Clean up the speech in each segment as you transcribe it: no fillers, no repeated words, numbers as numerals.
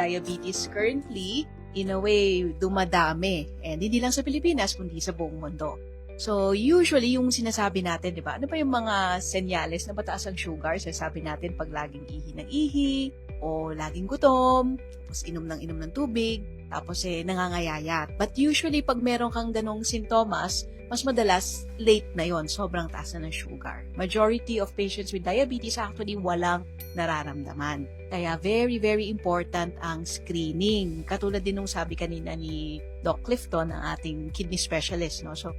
diabetes currently, in a way, dumadami. And hindi lang sa Pilipinas, kundi sa buong mundo. So, usually, yung sinasabi natin, di ba? Ano pa yung mga senyales na mataas ang sugar? Sasabi natin pag laging ihi ng ihi, o laging gutom, tapos inom ng tubig, tapos nangangayayat. But usually, pag meron kang ganong sintomas, mas madalas late na yon, sobrang taas na ng sugar. Majority of patients with diabetes actually walang nararamdaman. Kaya very, very important ang screening. Katulad din nung sabi kanina ni Doc Clifton, ang ating kidney specialist. No? So,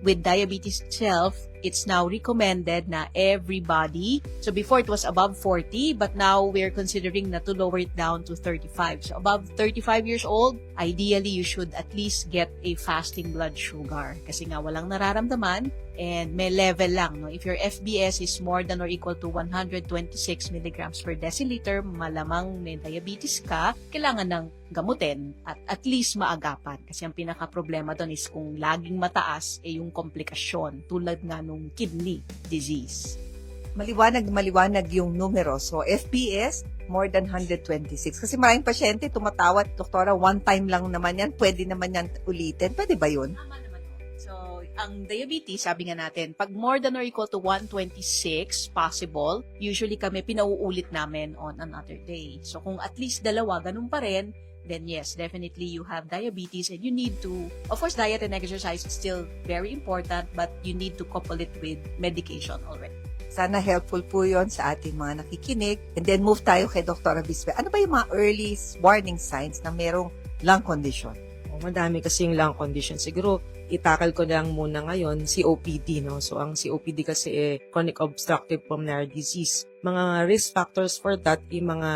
with diabetes itself, it's now recommended na everybody, so before it was above 40, but now we're considering na to lower it down to 35. So above 35 years old, ideally you should at least get a fasting blood sugar kasi nga walang nararamdaman and may level lang. No? If your FBS is more than or equal to 126 milligrams per deciliter, malamang may diabetes ka, kailangan ng gamutin at least maagapan. Kasi ang pinaka-problema doon is kung laging mataas, yung komplikasyon tulad nga nung kidney disease. Maliwanag yung numero. So, FBS, more than 126. Kasi maraming pasyente tumatawad, doktora, one time lang naman yan, pwede naman yan ulitin. Pwede ba yun? Tama naman. So, ang diabetes, sabi nga natin, pag more than or equal to 126 possible, usually kami pinauulit namin on another day. So, kung at least dalawa, ganun pa rin, then yes, definitely you have diabetes and you need to, of course, diet and exercise is still very important, but you need to couple it with medication already. Sana helpful po yon sa ating mga nakikinig. And then move tayo kay Dr. Bisbe. Ano ba yung mga early warning signs na merong lung condition? Madami kasing lung condition. Siguro, itakal ko lang muna ngayon, COPD. No? So, ang COPD kasi chronic obstructive pulmonary disease. Mga risk factors for that, yung mga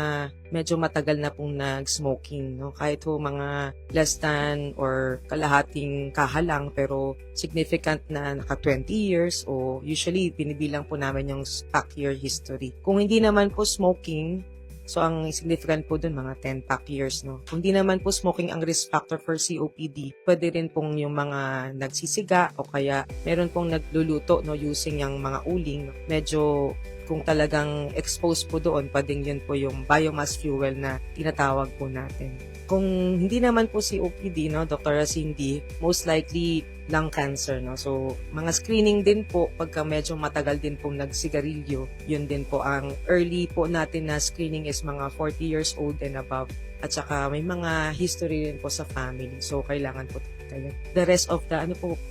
medyo matagal na pong nag-smoking. No? Kahit po mga less than or kalahating kahalang, pero significant na naka 20 years o usually binibilang po namin yung pack year history. Kung hindi naman po smoking, so, ang significant po dun, mga 10 pack years, no? Kung di naman po smoking ang risk factor for COPD, pwede rin pong yung mga nagsisiga o kaya meron pong nagluluto, no, using yung mga uling. Medyo, kung talagang exposed po doon, pwedeng yun po yung biomass fuel na tinatawag po natin. Kung hindi naman po COPD, no, Dr. Cindy, most likely lung cancer, no? So, mga screening din po, pagka medyo matagal din pong nagsigarilyo, yun din po ang early po natin na screening is mga 40 years old and above. At saka may mga history rin po sa family. So, kailangan po tayo. The rest of the,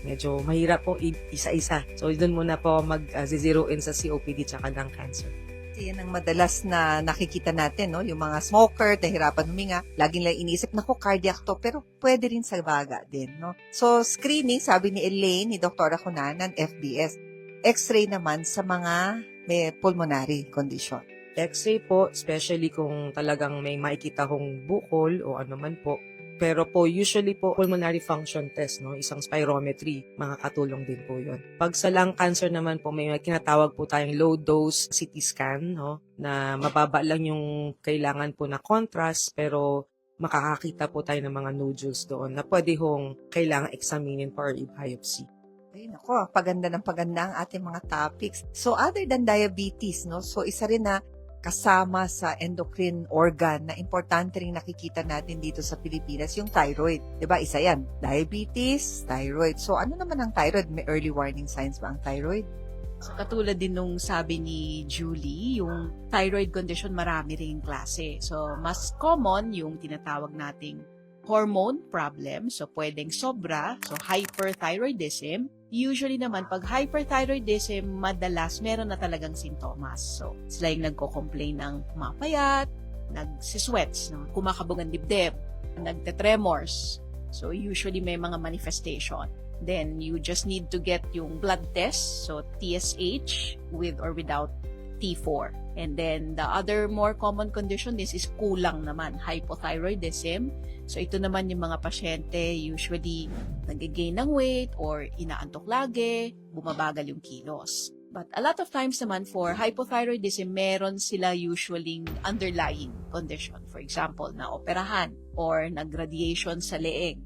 medyo mahirap po isa-isa. So, dun muna po mag-zero in sa COPD tsaka lung cancer. Yan ang madalas na nakikita natin, no? Yung mga smoker, nahirapan huminga, laging lang inisip, naku, cardiac to, pero pwede rin sa baga din, no? So, screening, sabi ni Elaine, ni Dr. Cunanan, FBS. X-ray naman sa mga may pulmonary condition. X-ray po, especially kung talagang may makikita hong bukol o ano man po. Pero po, usually po, pulmonary function test, no? Isang spirometry, makakatulong din po yun. Pag sa lung cancer naman po, may kinatawag po tayong low-dose CT scan, no? Na mababa lang yung kailangan po na contrast, pero makakakita po tayo ng mga nodules doon na pwede hong kailangan examinin for biopsy. Ay, nako, paganda ng paganda ang ating mga topics. So, other than diabetes, no? So, isa rin na kasama sa endocrine organ na importante rin nakikita natin dito sa Pilipinas, yung thyroid. Diba? Isa yan. Diabetes, thyroid. So, ano naman ang thyroid? May early warning signs ba ang thyroid? So, katulad din nung sabi ni Julie, yung thyroid condition marami ring klase. So, mas common yung tinatawag nating hormone problem. So, pwedeng sobra. So, hyperthyroidism. Usually naman, pag hyperthyroidism, madalas meron na talagang sintomas. So, sila yung nagko-complain ng mapayat, nagsisweats, no? Kumakabog ang dibdib, nagtetremors. So, usually may mga manifestation. Then, you just need to get yung blood test, so TSH, with or without T4. And then, the other more common condition is kulang naman, hypothyroidism. So, ito naman yung mga pasyente, usually nag-gain ng weight or inaantok lagi, bumabagal yung kilos. But a lot of times naman for hypothyroidism, meron sila usually underlying condition. For example, na-operahan or nag-radiation sa leeg.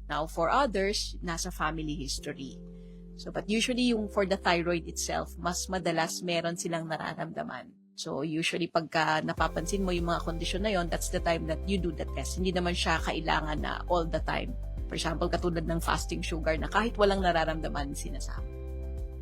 Now, for others, nasa family history. So, but usually yung for the thyroid itself, mas madalas meron silang nararamdaman. So, usually pagka napapansin mo yung mga kondisyon na yon, that's the time that you do the test. Hindi naman siya kailangan na all the time. For example, katulad ng fasting sugar na kahit walang nararamdaman sinasabi.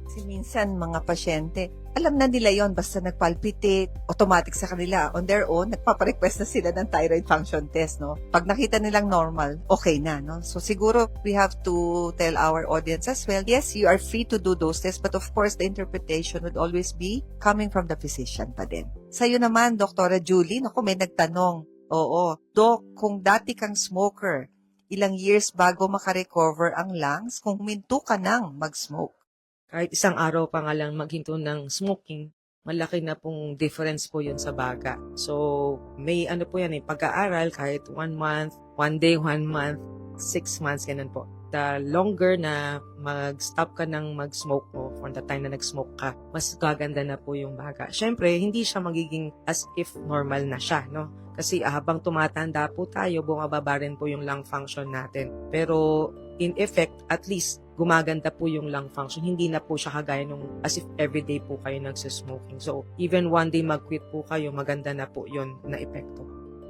Kasi minsan mga pasyente, alam na nila yon basta nagpalpitate, automatic sa kanila. On their own, nagpaparequest na sila ng thyroid function test, no? Pag nakita nilang normal, okay na, no? So siguro, we have to tell our audience as well, yes, you are free to do those tests, but of course, the interpretation would always be coming from the physician pa din. Sa'yo naman, Dr. Julie, naku, may nagtanong. Oo, Doc, kung dati kang smoker, ilang years bago makarecover ang lungs kung huminto ka nang mag-smoke? Kahit isang araw pa nga lang maghinto ng smoking, malaki na pong difference po yun sa baga. So, may ano po yan pag-aaral kahit 1 month, 1 day, 1 month, 6 months, ganun po. The longer na mag-stop ka ng mag-smoke mo, from the time na nag-smoke ka, mas gaganda na po yung baga. Siyempre, hindi siya magiging as if normal na siya, no? Kasi habang tumatanda po tayo, bumababa rin po yung lung function natin. Pero, in effect, at least, gumaganda po yung lung function. Hindi na po siya kagaya nung as if everyday po kayo nagsismoking. So, even one day mag-quit po kayo, maganda na po yun na epekto.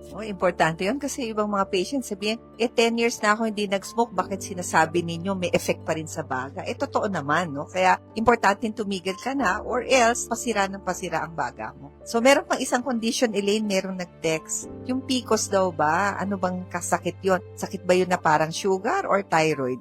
Oh, importante yun kasi ibang mga patients sabihin, 10 years na ako hindi nag-smoke, bakit sinasabi ninyo may effect pa rin sa baga? Totoo naman, no? Kaya, importante tumigil ka na or else, pasira ng pasira ang baga mo. So, meron pang isang condition, Elaine, merong nag-text. Yung PCOS daw ba? Ano bang kasakit yon? Sakit ba yun na parang sugar or thyroid?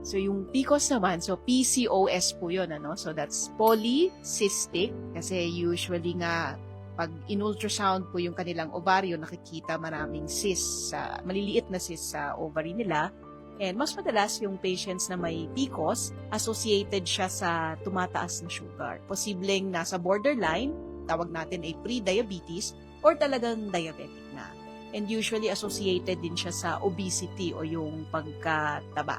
So, yung PCOS naman, so PCOS po yun, ano? So, that's polycystic. Kasi usually nga, pag in-ultrasound po yung kanilang ovaryo, nakikita maraming cysts, maliliit na cysts sa ovary nila. And mas madalas yung patients na may PCOS, associated siya sa tumataas na sugar. Posibleng nasa borderline, tawag natin ay pre-diabetes, or talagang diabetic na. And usually associated din siya sa obesity o yung pagkataba.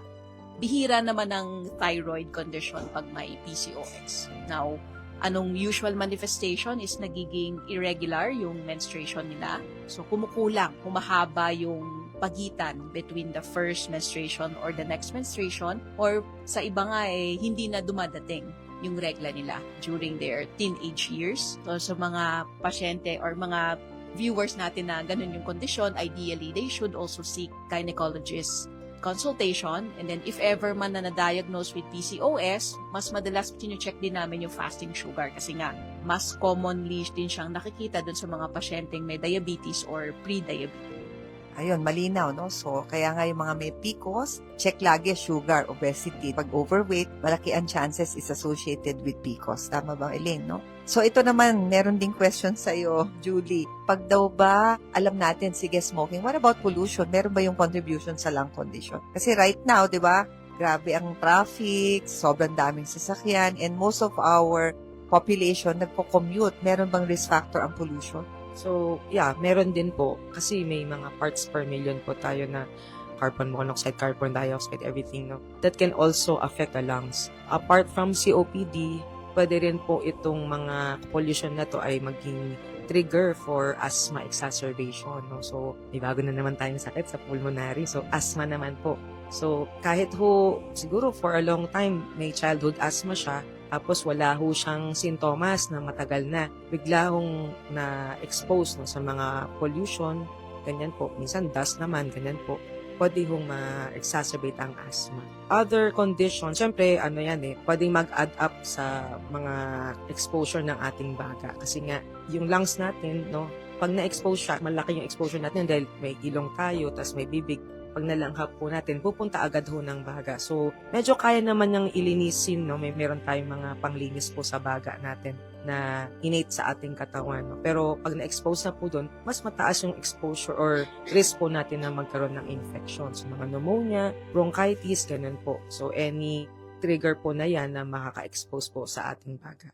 Bihira naman ng thyroid condition pag may PCOS. Now, anong usual manifestation is nagiging irregular yung menstruation nila. So, kumukulang, humahaba yung pagitan between the first menstruation or the next menstruation, or sa iba nga hindi na dumadating yung regla nila during their teenage years. So, sa mga pasyente or mga viewers natin na ganun yung kondisyon, ideally, they should also seek gynecologist consultation. And then if ever man na na-diagnose with PCOS, mas madalas check din namin yung fasting sugar kasi nga mas commonly din siyang nakikita dun sa mga pasyenteng may diabetes or pre-diabetes. Ayun, malinaw, no? So, kaya nga yung mga may PCOS, check lagi sugar, obesity. Pag overweight, malaki ang chances is associated with PCOS. Tama ba, Elaine, no? So, ito naman, meron ding question sa'yo, Julie. Pag daw ba, alam natin, sige, smoking, what about pollution? Meron ba yung contribution sa lung condition? Kasi right now, di ba, grabe ang traffic, sobrang daming sasakyan, and most of our population nagpo-commute. Meron bang risk factor ang pollution? So, yeah, meron din po. Kasi may mga parts per million po tayo na carbon monoxide, carbon dioxide, everything, no? That can also affect the lungs. Apart from COPD, pwede rin po itong mga pollution na to ay maging trigger for asthma exacerbation, no? So, may bago na naman tayong sakit sa pulmonary. So, asthma naman po. So, kahit siguro for a long time, may childhood asthma siya, tapos wala siyang sintomas na matagal na. Bigla na-expose sa mga pollution, ganyan po. Minsan dust naman, ganyan po. Pwede ma-exacerbate ang asthma. Other conditions, syempre, pwedeng mag-add up sa mga exposure ng ating baga. Kasi nga, yung lungs natin, no, pag na-expose siya, malaki yung exposure natin dahil may ilong tayo, tas may bibig. Pag nalanghap po natin, pupunta agad ng baga. So, medyo kaya naman niyang ilinisin, no? Meron tayong mga panglinis po sa baga natin na innate sa ating katawan, no? Pero pag na-expose na po doon, mas mataas yung exposure or risk po natin na magkaroon ng infections. Mga pneumonia, bronchitis, ganun po. So, any trigger po na yan na makaka-expose po sa ating baga.